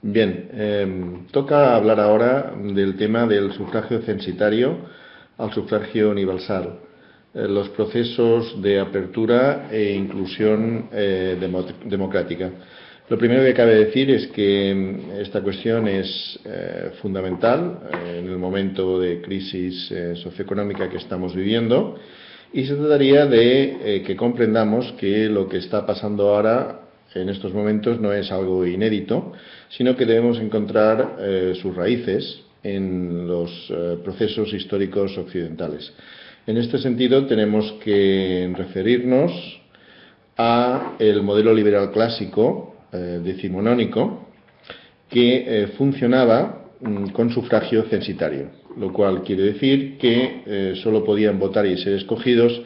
Bien, toca hablar ahora del tema del sufragio censitario al sufragio universal, los procesos de apertura e inclusión democrática. Lo primero que cabe decir es que esta cuestión es fundamental en el momento de crisis socioeconómica que estamos viviendo, y se trataría de que comprendamos que lo que está pasando ahora en estos momentos no es algo inédito, sino que debemos encontrar sus raíces en los procesos históricos occidentales. En este sentido, tenemos que referirnos a el modelo liberal clásico decimonónico que funcionaba con sufragio censitario, lo cual quiere decir que solo podían votar y ser escogidos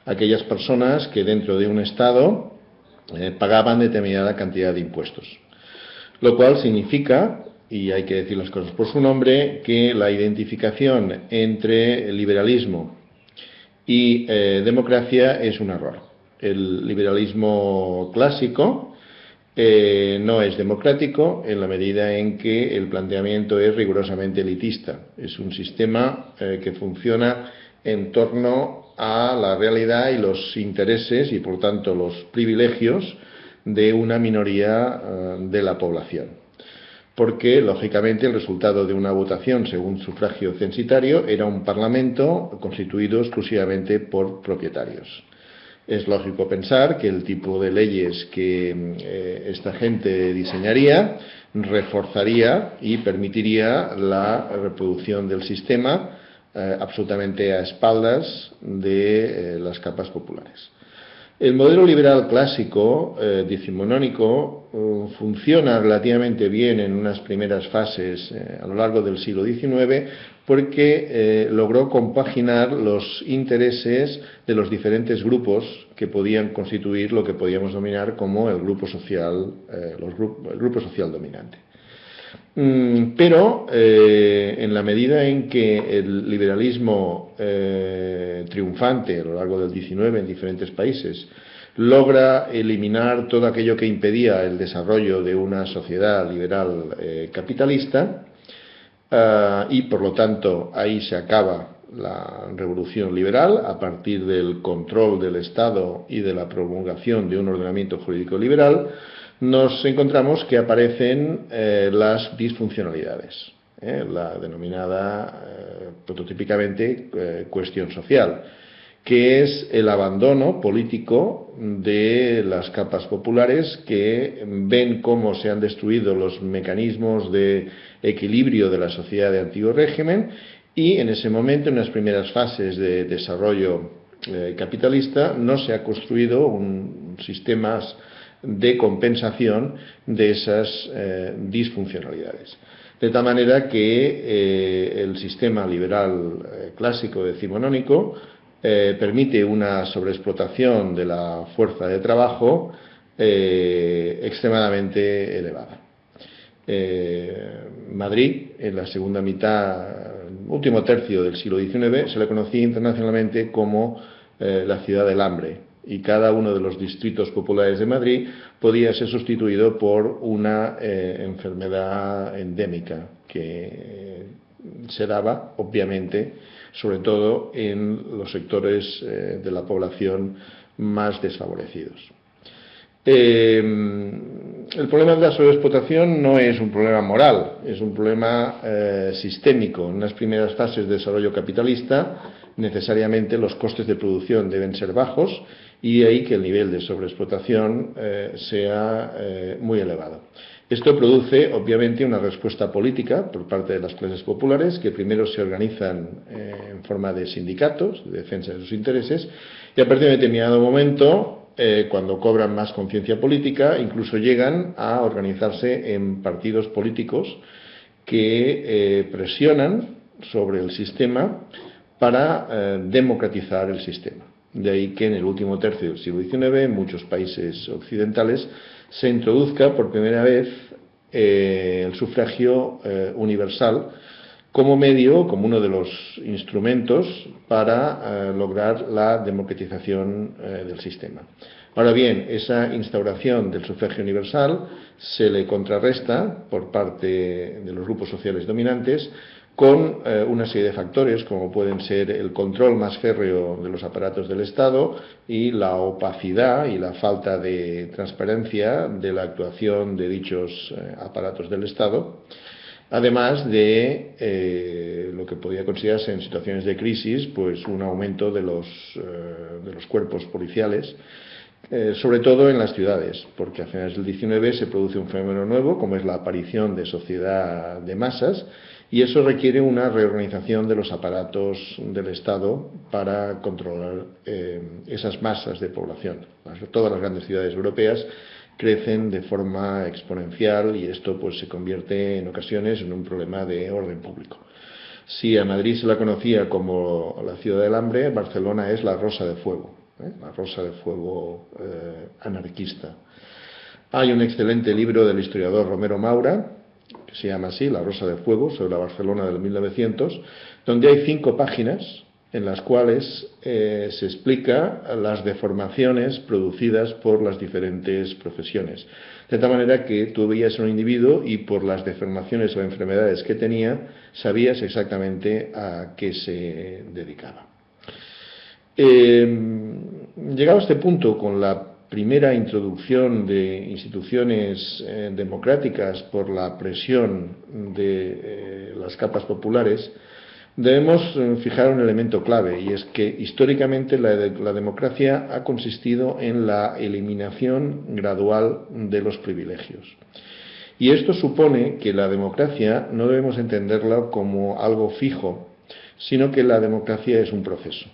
aquellas personas que dentro de un Estado pagaban determinada cantidad de impuestos. Lo cual significa, y hay que decir las cosas por su nombre, que la identificación entre liberalismo y democracia es un error. El liberalismo clásico no es democrático en la medida en que el planteamiento es rigurosamente elitista. Es un sistema que funciona en torno a la realidad y los intereses y, por tanto, los privilegios de una minoría de la población. Porque, lógicamente, el resultado de una votación según sufragio censitario era un parlamento constituido exclusivamente por propietarios. Es lógico pensar que el tipo de leyes que esta gente diseñaría reforzaría y permitiría la reproducción del sistema absolutamente a espaldas de las capas populares. El modelo liberal clásico decimonónico funciona relativamente bien en unas primeras fases a lo largo del siglo XIX porque logró compaginar los intereses de los diferentes grupos que podían constituir lo que podíamos denominar como el grupo social, el grupo social dominante. Pero en la medida en que el liberalismo triunfante a lo largo del XIX en diferentes países logra eliminar todo aquello que impedía el desarrollo de una sociedad liberal capitalista, y por lo tanto ahí se acaba la revolución liberal a partir del control del Estado y de la promulgación de un ordenamiento jurídico liberal, nos encontramos que aparecen las disfuncionalidades, la denominada prototípicamente cuestión social, que es el abandono político de las capas populares que ven cómo se han destruido los mecanismos de equilibrio de la sociedad de antiguo régimen y en ese momento, en las primeras fases de desarrollo capitalista, no se ha construido un sistema de compensación de esas disfuncionalidades. De tal manera que el sistema liberal clásico decimonónico permite una sobreexplotación de la fuerza de trabajo extremadamente elevada. Madrid, en la segunda mitad, último tercio del siglo XIX, se le conocía internacionalmente como la ciudad del hambre, y cada uno de los distritos populares de Madrid podía ser sustituido por una enfermedad endémica que se daba, obviamente, sobre todo en los sectores de la población más desfavorecidos. El problema de la sobreexplotación no es un problema moral, es un problema sistémico. En las primeras fases de desarrollo capitalista, necesariamente los costes de producción deben ser bajos y de ahí que el nivel de sobreexplotación sea muy elevado. Esto produce, obviamente, una respuesta política por parte de las clases populares, que primero se organizan en forma de sindicatos, de defensa de sus intereses, y a partir de determinado momento, cuando cobran más conciencia política, incluso llegan a organizarse en partidos políticos que presionan sobre el sistema para democratizar el sistema. De ahí que en el último tercio del siglo XIX, en muchos países occidentales, se introduzca por primera vez el sufragio universal como medio, como uno de los instrumentos para lograr la democratización del sistema. Ahora bien, esa instauración del sufragio universal se le contrarresta por parte de los grupos sociales dominantes con una serie de factores como pueden ser el control más férreo de los aparatos del Estado y la opacidad y la falta de transparencia de la actuación de dichos aparatos del Estado, además de lo que podría considerarse en situaciones de crisis pues un aumento de los cuerpos policiales, sobre todo en las ciudades, porque a finales del XIX se produce un fenómeno nuevo como es la aparición de sociedad de masas, y eso requiere una reorganización de los aparatos del Estado para controlar esas masas de población. Todas las grandes ciudades europeas crecen de forma exponencial y esto pues se convierte en ocasiones en un problema de orden público. Si a Madrid se la conocía como la ciudad del hambre, Barcelona es la Rosa de Fuego, la Rosa de Fuego anarquista. Hay un excelente libro del historiador Romero Maura, que se llama así, La Rosa de Fuego, sobre la Barcelona del 1900, donde hay 5 páginas en las cuales se explica las deformaciones producidas por las diferentes profesiones. De tal manera que tú veías a un individuo y por las deformaciones o enfermedades que tenía, sabías exactamente a qué se dedicaba. Llegado a este punto, con la primera introducción de instituciones democráticas por la presión de las capas populares, debemos fijar un elemento clave, y es que históricamente la democracia ha consistido en la eliminación gradual de los privilegios. Y esto supone que la democracia no debemos entenderla como algo fijo, sino que la democracia es un proceso.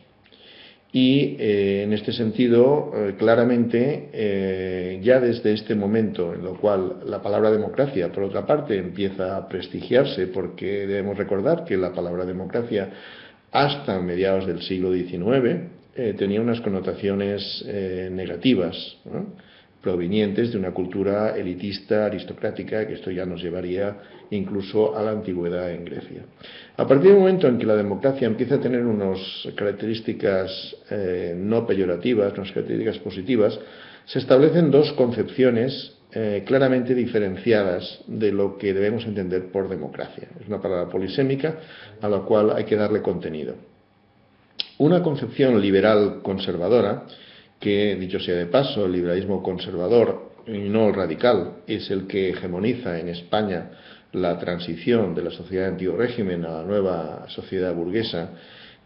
Y en este sentido, claramente, ya desde este momento en lo cual la palabra democracia, por otra parte, empieza a prestigiarse, porque debemos recordar que la palabra democracia hasta mediados del siglo XIX tenía unas connotaciones negativas, ¿no?, provenientes de una cultura elitista, aristocrática, que esto ya nos llevaría incluso a la antigüedad en Grecia. A partir del momento en que la democracia empieza a tener unas características no peyorativas, unas características positivas, se establecen 2 concepciones claramente diferenciadas de lo que debemos entender por democracia. Es una palabra polisémica a la cual hay que darle contenido. Una concepción liberal conservadora, que, dicho sea de paso, el liberalismo conservador y no el radical es el que hegemoniza en España la transición de la sociedad de antiguo régimen a la nueva sociedad burguesa,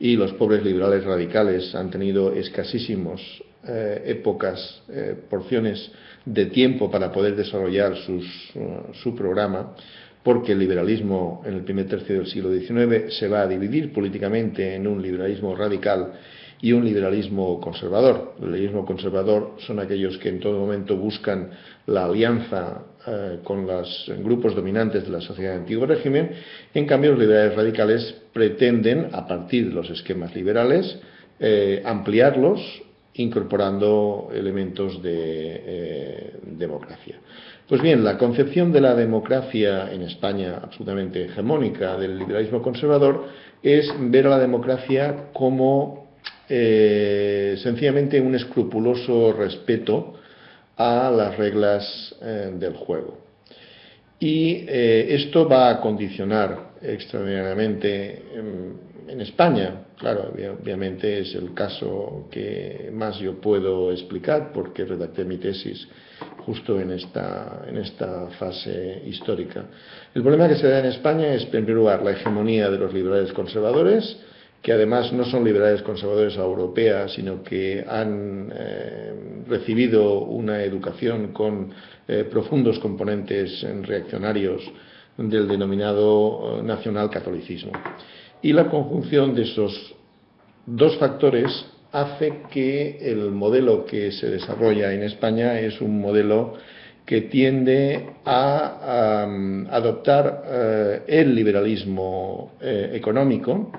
y los pobres liberales radicales han tenido escasísimos porciones de tiempo para poder desarrollar su programa, porque el liberalismo en el primer tercio del siglo XIX se va a dividir políticamente en un liberalismo radical y un liberalismo conservador. El liberalismo conservador son aquellos que en todo momento buscan la alianza con los grupos dominantes de la sociedad de antiguo régimen. En cambio, los liberales radicales pretenden, a partir de los esquemas liberales, ampliarlos, incorporando elementos de democracia. Pues bien, la concepción de la democracia en España, absolutamente hegemónica del liberalismo conservador, es ver a la democracia como sencillamente un escrupuloso respeto a las reglas del juego. Y esto va a condicionar extraordinariamente en España. Claro, obviamente es el caso que más yo puedo explicar, porque redacté mi tesis justo en esta fase histórica. El problema que se da en España es, en primer lugar, la hegemonía de los liberales conservadores, que además no son liberales conservadores a la europea, sino que han recibido una educación con profundos componentes reaccionarios del denominado nacionalcatolicismo. Y la conjunción de esos 2 factores hace que el modelo que se desarrolla en España es un modelo que tiende a adoptar el liberalismo económico,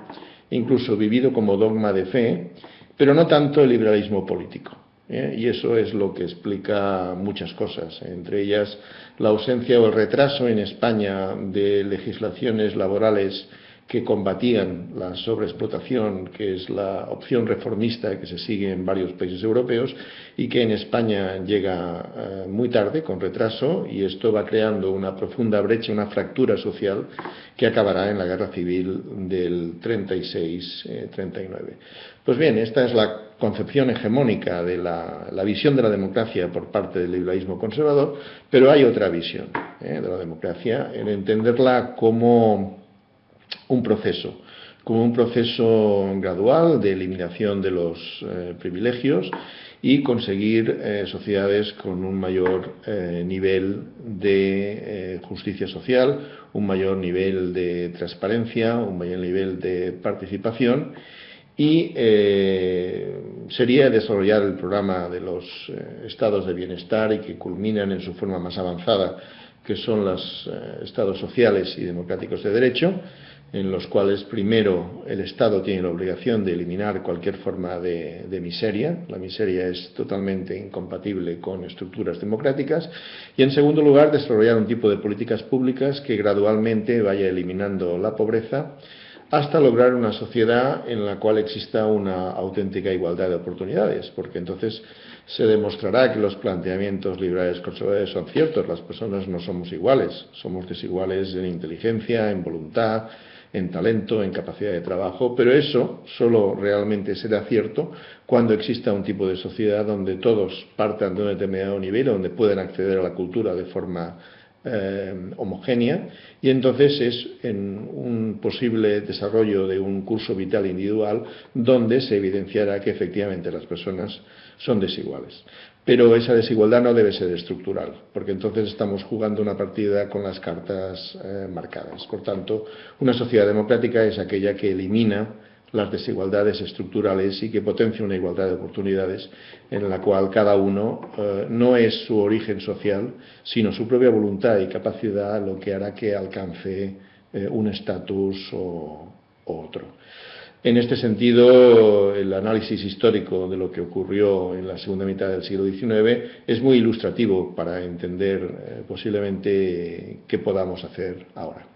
incluso vivido como dogma de fe, pero no tanto el liberalismo político. Y eso es lo que explica muchas cosas, entre ellas la ausencia o el retraso en España de legislaciones laborales que combatían la sobreexplotación, que es la opción reformista que se sigue en varios países europeos y que en España llega muy tarde, con retraso, y esto va creando una profunda brecha, una fractura social que acabará en la guerra civil del 36-39. Pues bien, esta es la concepción hegemónica de la visión de la democracia por parte del liberalismo conservador, pero hay otra visión de la democracia, en entenderla como un proceso gradual de eliminación de los privilegios y conseguir sociedades con un mayor nivel de justicia social, un mayor nivel de transparencia, un mayor nivel de participación, y sería desarrollar el programa de los estados de bienestar y que culminan en su forma más avanzada, que son los estados sociales y democráticos de derecho, en los cuales primero el Estado tiene la obligación de eliminar cualquier forma de miseria. La miseria es totalmente incompatible con estructuras democráticas. Y en segundo lugar, desarrollar un tipo de políticas públicas que gradualmente vaya eliminando la pobreza hasta lograr una sociedad en la cual exista una auténtica igualdad de oportunidades, porque entonces se demostrará que los planteamientos liberales conservadores son ciertos. Las personas no somos iguales, somos desiguales en inteligencia, en voluntad, en talento, en capacidad de trabajo, pero eso solo realmente será cierto cuando exista un tipo de sociedad donde todos partan de un determinado nivel, donde puedan acceder a la cultura de forma homogénea, y entonces es en un posible desarrollo de un curso vital individual donde se evidenciará que efectivamente las personas son desiguales. Pero esa desigualdad no debe ser estructural, porque entonces estamos jugando una partida con las cartas marcadas. Por tanto, una sociedad democrática es aquella que elimina las desigualdades estructurales y que potencia una igualdad de oportunidades en la cual cada uno no es su origen social, sino su propia voluntad y capacidad lo que hará que alcance un estatus o otro. En este sentido, el análisis histórico de lo que ocurrió en la segunda mitad del siglo XIX es muy ilustrativo para entender posiblemente qué podamos hacer ahora.